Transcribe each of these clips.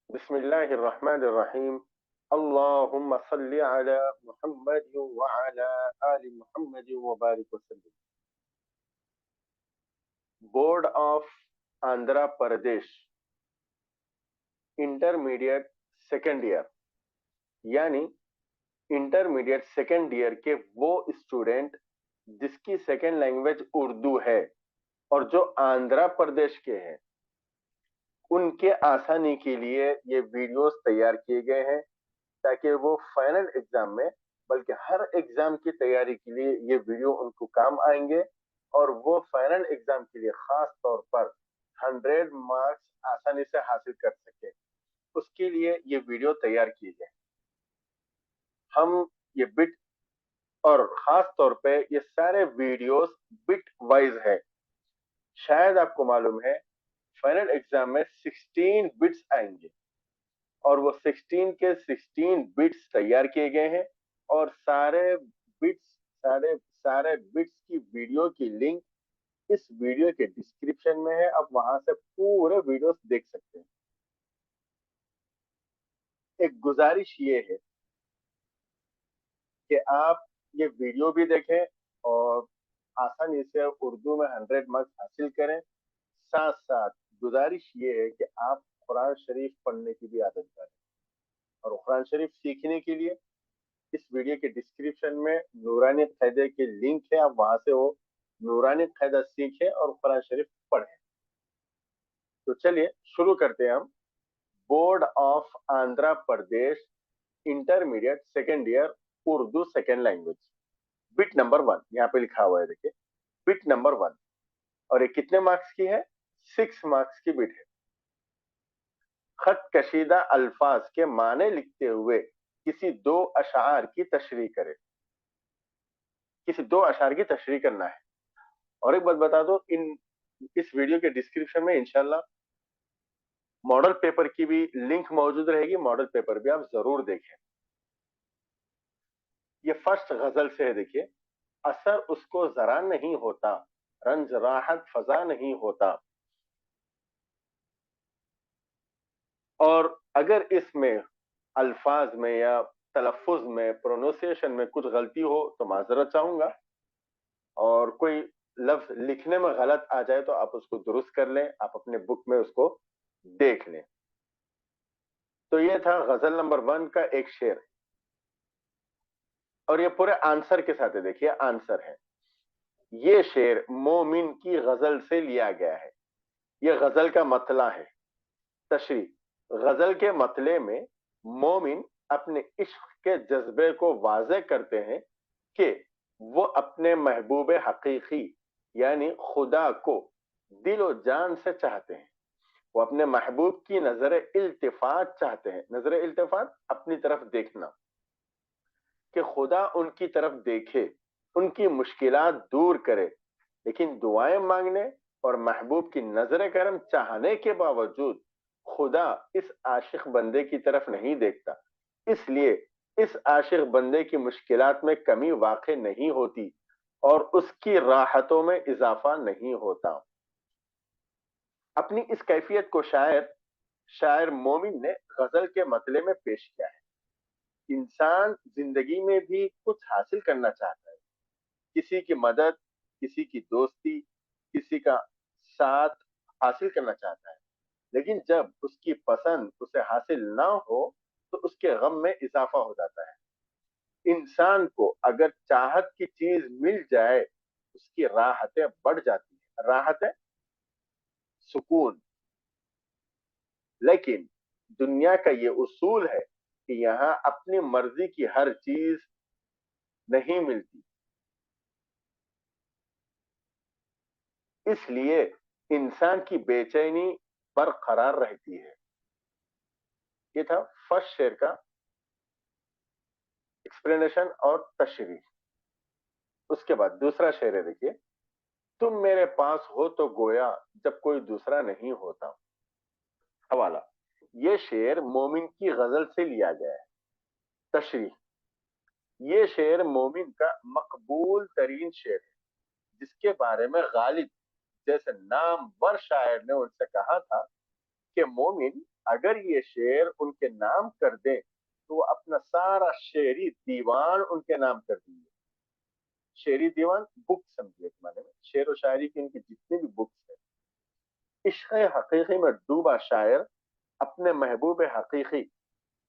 بسم الله الرحمن الرحيم. اللهم صل على محمد وعلى آل محمد وبارك وسلم. Board of Andhra Pradesh intermediate second year यानी इंटरमीडिएट सेकेंड ईयर के वो स्टूडेंट जिसकी सेकेंड लैंग्वेज उर्दू है और जो आंध्र प्रदेश के हैं, उनके आसानी के लिए ये वीडियोस तैयार किए गए हैं ताकि वो फाइनल एग्जाम में, बल्कि हर एग्जाम की तैयारी के लिए ये वीडियो उनको काम आएंगे और वो फाइनल एग्जाम के लिए खास तौर पर 100 मार्क्स आसानी से हासिल कर सके। उसके लिए ये वीडियो तैयार किए गए। हम ये बिट और खास तौर पे ये सारे वीडियोस बिट वाइज है। शायद आपको मालूम है फाइनल एग्जाम में 16 बिट्स आएंगे और वो 16 के 16 बिट्स तैयार किए गए हैं और सारे बिट्स की वीडियो की लिंक इस वीडियो के डिस्क्रिप्शन में है। आप वहां से पूरे वीडियोस देख सकते हैं। एक गुजारिश ये है कि आप ये वीडियो भी देखें और आसानी से उर्दू में 100 मार्क्स हासिल करें। साथ साथ गुजारिश ये है कि आप कुरान शरीफ पढ़ने की भी आदत करें और कुरान शरीफ सीखने के लिए इस वीडियो के डिस्क्रिप्शन में नूरानी कायदे के लिंक है। आप वहां से वो नूरानी कायदा सीखें और कुरान शरीफ पढ़ें। तो चलिए शुरू करते हैं हम। Board of Andhra Pradesh intermediate second year Urdu second language. Bit number 1 यहाँ पे लिखा हुआ है, देखिए बिट नंबर 1। और ये कितने मार्क्स की है? 6 मार्क्स की बिट है। खत कशीदा अल्फाज के माने लिखते हुए किसी दो अशार की तशरीह करें। किसी दो अशार की तशरीह करना है। और एक बात बता दो, इस वीडियो के डिस्क्रिप्शन में इंशाल्लाह मॉडल पेपर की भी लिंक मौजूद रहेगी। मॉडल पेपर भी आप जरूर देखें। ये फर्स्ट गजल से है, देखिए। असर उसको जरा नहीं होता, रंज राहत फजा नहीं होता। और अगर इसमें अल्फाज में या तलफ़ुज़ में, प्रोनाउंसिएशन में कुछ गलती हो तो माजरत चाहूंगा। और कोई लफ्ज लिखने में गलत आ जाए तो आप उसको दुरुस्त कर लें, आप अपने बुक में उसको देख लें। तो ये था गजल नंबर 1 का एक शेर। और ये पूरे आंसर के साथ है, देखिए आंसर है। ये शेर मोमिन की गजल से लिया गया है। ये गजल का मतला है। तशरी गजल के मतले में मोमिन अपने इश्क के जज्बे को वाज़े करते हैं कि वो अपने महबूब हकीकी यानी खुदा को दिलो जान से चाहते हैं। वो अपने महबूब की नजर इल्तिफात चाहते हैं। नजर इल्तिफात अपनी तरफ देखना, कि खुदा उनकी तरफ देखे, उनकी मुश्किलात दूर करे। लेकिन दुआएं मांगने और महबूब की नजर करम चाहने के बावजूद खुदा इस आशिक बंदे की तरफ नहीं देखता। इसलिए इस आशिक बंदे की मुश्किलात में कमी वाक़ नहीं होती और उसकी राहतों में इजाफा नहीं होता। अपनी इस कैफियत को शायर मोमिन ने गजल के मतले में पेश किया है। इंसान जिंदगी में भी कुछ हासिल करना चाहता है, किसी की मदद, किसी की दोस्ती, किसी का साथ हासिल करना चाहता है। लेकिन जब उसकी पसंद उसे हासिल ना हो तो उसके गम में इजाफा हो जाता है। इंसान को अगर चाहत की चीज मिल जाए, उसकी राहतें बढ़ जाती है। राहतें, सुकून। लेकिन दुनिया का ये उसूल है कि यहाँ अपनी मर्जी की हर चीज नहीं मिलती। इसलिए इंसान की बेचैनी बरकरार रहती है। ये था फर्स्ट शेर का एक्सप्लेनेशन और तशरीह। उसके बाद दूसरा शेर है, देखिए। तुम मेरे पास हो तो गोया जब कोई दूसरा नहीं होता। हवाला, ये शेर मोमिन की गजल से लिया गया है। तशरीह, ये शेर मोमिन का मकबूल तरीन शेर है, जिसके बारे में गालिब जैसे नामवर शायर ने उनसे कहा था कि मोमिन اگر یہ شعر ان کے نام کر دیں تو وہ اپنا سارا شعری دیوان ان کے نام کر دیں گے. شعری دیوان بک سمجھیے اس معنی میں، شعر و شاعری کی ان کی جتنی بھی بکس ہیں. عشق حقیقی میں ڈوبا شاعر اپنے محبوب حقیقی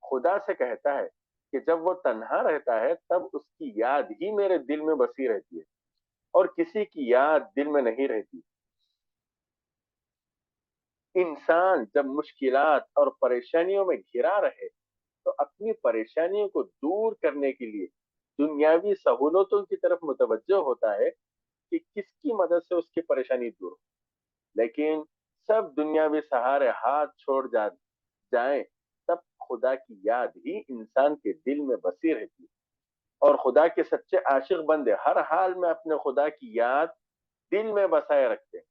خدا سے کہتا ہے کہ جب وہ تنہا رہتا ہے تب اس کی یاد ہی میرے دل میں بسی رہتی ہے اور کسی کی یاد دل میں نہیں رہتی. انسان جب مشکلات اور پریشانیوں میں گھرا رہے تو اپنی پریشانیوں کو دور کرنے کے لیے دنیاوی سہولتوں کی طرف متوجہ ہوتا ہے کہ کس کی مدد سے اس کی پریشانی دور ہو. لیکن سب دنیاوی سہارے ہاتھ چھوڑ جائیں تب خدا کی یاد ہی انسان کے دل میں بسی رہتی ہے اور خدا کے سچے عاشق بندے ہر حال میں اپنے خدا کی یاد دل میں بسائے رکھتے ہیں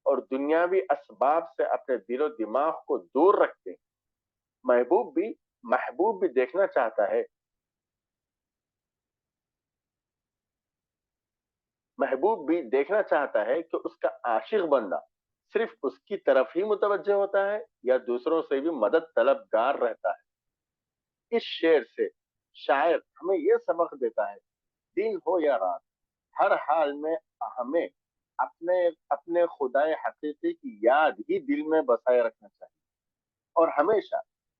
اور دنیاوی اسباب سے اپنے دل و دماغ کو دور رکھتے ہیں. محبوب بھی دیکھنا چاہتا ہے محبوب بھی دیکھنا چاہتا ہے کہ اس کا عاشق بندہ صرف اس کی طرف ہی متوجہ ہوتا ہے یا دوسروں سے بھی مدد طلبگار رہتا ہے. اس شعر سے شاعر ہمیں یہ سبق دیتا ہے دن ہو یا رات ہر حال میں ہمیں اپنے خدائے حقیقی کی یاد ہی دل میں بسائے رکھنا چاہیے اور ہمیشہ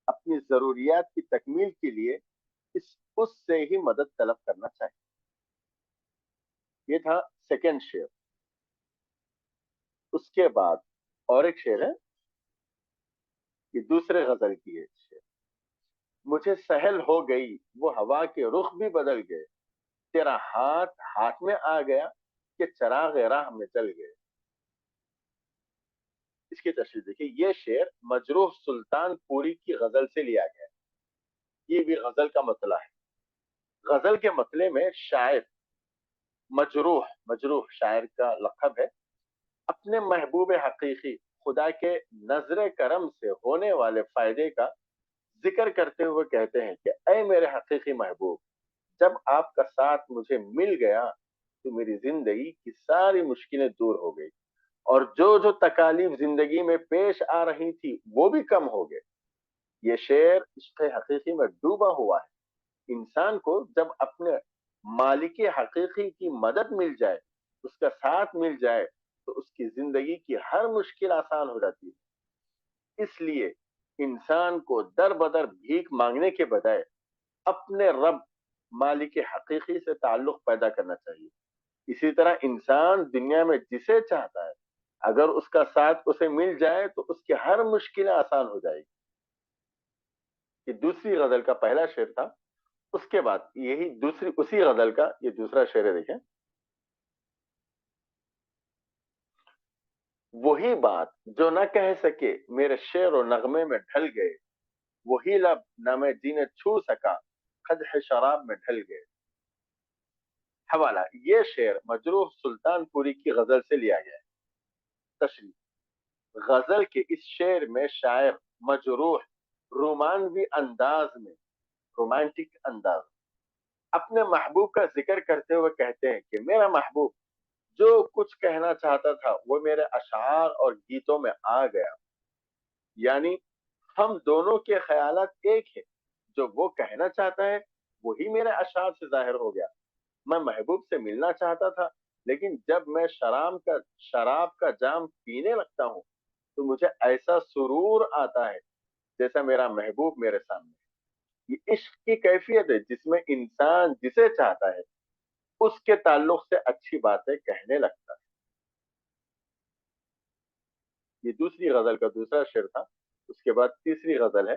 اپنی ضروریات کی تکمیل کے لیے اس سے ہی مدد طلب کرنا چاہیے. یہ تھا سیکنڈ شعر. اس کے بعد اور ایک شعر ہے، یہ دوسرے غزل کی ہے شعر. مجھے سہل ہو گئی وہ ہوا کے رخ بھی بدل گئے، تیرا ہاتھ میں آ گیا کہ چراغ راہ میں جل گئے. اس کی تشریح دیکھیے. یہ شعر مجروح سلطان پوری کی غزل سے لیا گیا ہے. یہ بھی غزل کا مطلع ہے. غزل کے مطلع میں شاعر مجروح شاعر کا لقب ہے، اپنے محبوب حقیقی خدا کے نظر کرم سے ہونے والے فائدے کا ذکر کرتے ہوئے کہتے ہیں کہ اے میرے حقیقی محبوب، جب آپ کا ساتھ مجھے مل گیا تو میری زندگی کی ساری مشکلیں دور ہو گئی اور جو تکالیف زندگی میں پیش آ رہی تھی وہ بھی کم ہو گئے. یہ شعر عشق حقیقی میں ڈوبا ہوا ہے. انسان کو جب اپنے مالک حقیقی کی مدد مل جائے، اس کا ساتھ مل جائے تو اس کی زندگی کی ہر مشکل آسان ہو جاتی ہے. اس لیے انسان کو در بدر بھیک مانگنے کے بجائے اپنے رب مالک حقیقی سے تعلق پیدا کرنا چاہیے. اسی طرح انسان دنیا میں جسے چاہتا ہے اگر اس کا ساتھ اسے مل جائے تو اس کی ہر مشکلیں آسان ہو جائے گی. یہ دوسری غزل کا پہلا شعر تھا. اس کے بعد یہی اسی غزل کا یہ دوسرا شعر ہے. دیکھیں، وہی بات جو نہ کہہ سکے میرے شعر و نغمے میں ڈھل گئے، وہی لب نہ میں جینے چھو سکا قدح شراب میں ڈھل گئے. حوالہ، یہ شعر مجروح سلطان پوری کی غزل سے لیا گیا ہے. تشریح. غزل کے اس شعر میں شاعر مجروح رومانٹک انداز اپنے محبوب کا ذکر کرتے ہوئے کہتے ہیں کہ میرا محبوب جو کچھ کہنا چاہتا تھا وہ میرے اشعار اور گیتوں میں آ گیا. یعنی ہم دونوں کے خیالات ایک ہیں، جو وہ کہنا چاہتا ہے وہی میرے اشعار سے ظاہر ہو گیا. میں محبوب سے ملنا چاہتا تھا لیکن جب میں شراب کا جام پینے لگتا ہوں تو مجھے ایسا سرور آتا ہے جیسا میرا محبوب میرے سامنے. یہ عشق کی کیفیت ہے جس میں انسان جسے چاہتا ہے اس کے تعلق سے اچھی باتیں کہنے لگتا ہے. یہ دوسری غزل کا دوسرا شعر تھا. اس کے بعد تیسری غزل ہے.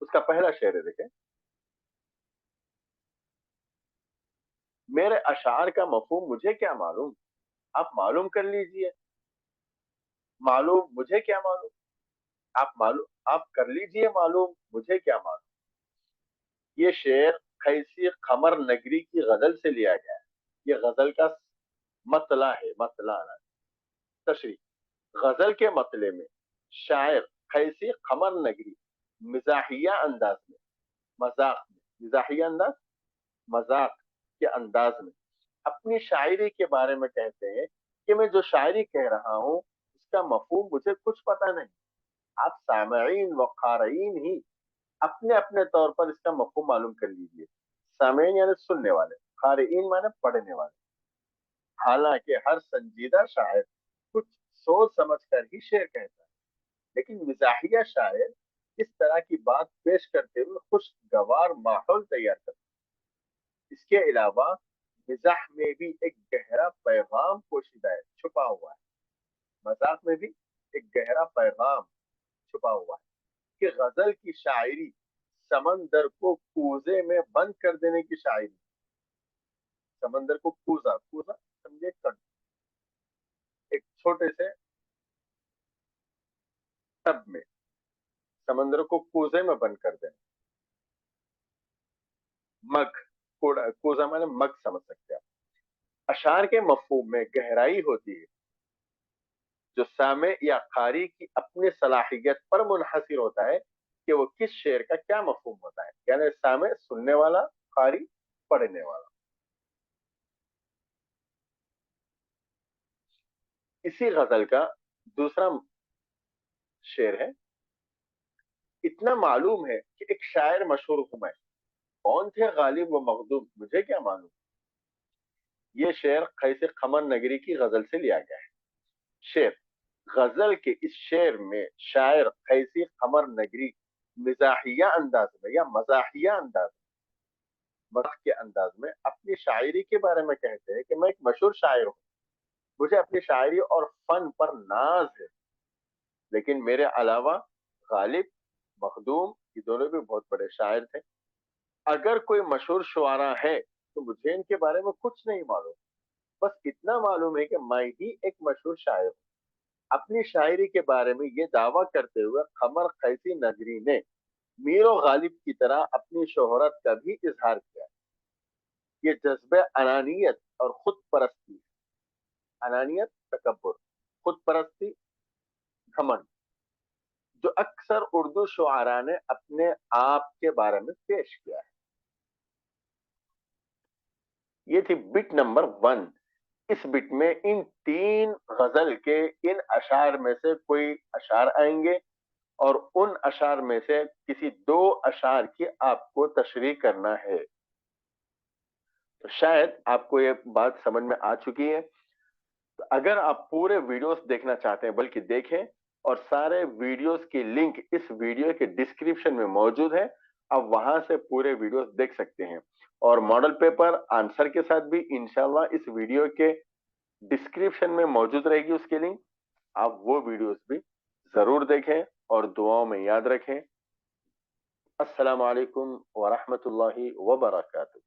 اس کا پہلا شعر ہے. دیکھیں، میرے اشعار کا مفہوم مجھے کیا معلوم، آپ معلوم کر لیجئے. معلوم مجھے کیا معلوم، آپ کر لیجئے معلوم مجھے کیا معلوم. یہ شعر قیسی قمر نگری کی غزل سے لیا گیا ہے. یہ غزل کا مطلع ہے. تشریح. غزل کے مطلع میں شاعر قیسی قمر نگری مزاحیہ انداز کے انداز میں اپنی شاعری کے بارے میں کہتے ہیں کہ میں جو شاعری کہہ رہا ہوں اس کا مفہوم مجھے کچھ پتہ نہیں، आप सामईन व क़ारीन ही अपने अपने तौर पर इसका मफ़हूम मालूम कर लीजिए। सामईन यानी सुनने वाले, क़ारीन माने पढ़ने वाले। हालांकि हर संजीदा शायर कुछ सोच समझ कर ही शेर कहता है, लेकिन मिजाहिया शायर इस तरह की बात पेश करते हुए खुशगवार माहौल तैयार करते हैं। इसके अलावा मिजाह में भी एक गहरा पैगाम पोशीदा है, छुपा हुआ है। मजाक में भी एक गहरा पैगाम छुपा हुआ है कि गजल की शायरी समंदर को कूजे में बंद कर देने की शायरी। समंदर को कूजा, कूजा समझे, एक छोटे से टब में समंदर को कूजे में बंद कर देना। मग, कूजा माने मग समझ सकते हैं आप। अशार के मफहूम में गहराई होती है जो सामे या कारी की अपनी सलाहियत पर मुनहसिर होता है कि वो किस शेर का क्या मफहूम होता है। यानी सामे सुनने वाला, कारी पढ़ने वाला। इसी गजल का दूसरा शेर है, इतना मालूम है कि एक शायर मशहूर हूं मैं, कौन थे गालिब व मखदूम मुझे क्या मालूम। ये शेर कैसे खमर नगरी की गजल से लिया गया है। शेर, गजल के इस शेर में शायर कैसी खमर नगरी मिजाहिया अंदाज में या मजाहिया अंदाज मजाक के अंदाज में अपनी शायरी के बारे में कहते हैं कि मैं एक मशहूर शायर हूँ, मुझे अपनी शायरी और फन पर नाज है, लेकिन मेरे अलावा गालिब, मखदूम ये दोनों भी बहुत बड़े शायर थे। अगर कोई मशहूर शुआरा है तो मुझे इनके बारे में कुछ नहीं मालूम, बस इतना मालूम है कि मैं ही एक मशहूर शायर हूँ। अपनी शायरी के बारे में ये दावा करते हुए कमर कैसी नगरी ने मीर गालिब की तरह अपनी शोहरत का भी इजहार किया। ये जज्बे अनानियत और खुद परस्ती, अनानियत तकब्बुर, खुद परस्ती घमंड, जो अक्सर उर्दू शुआरा ने अपने आप के बारे में पेश किया है। ये थी बिट नंबर 1। इस बिट में इन 3 गजल के इन अशार में से कोई अशार आएंगे और उन अशार में से किसी 2 अशार की आपको तशरीह करना है। तो शायद आपको ये बात समझ में आ चुकी है। तो अगर आप पूरे वीडियोस देखना चाहते हैं बल्कि देखें, और सारे वीडियोस की लिंक इस वीडियो के डिस्क्रिप्शन में मौजूद है, आप वहां से पूरे वीडियोस देख सकते हैं। और मॉडल पेपर आंसर के साथ भी इंशाल्लाह इस वीडियो के डिस्क्रिप्शन में मौजूद रहेगी उसकी लिंक। आप वो वीडियोस भी जरूर देखें और दुआओं में याद रखें। अस्सलाम वालेकुम व रहमतुल्लाहि व बरकातहू।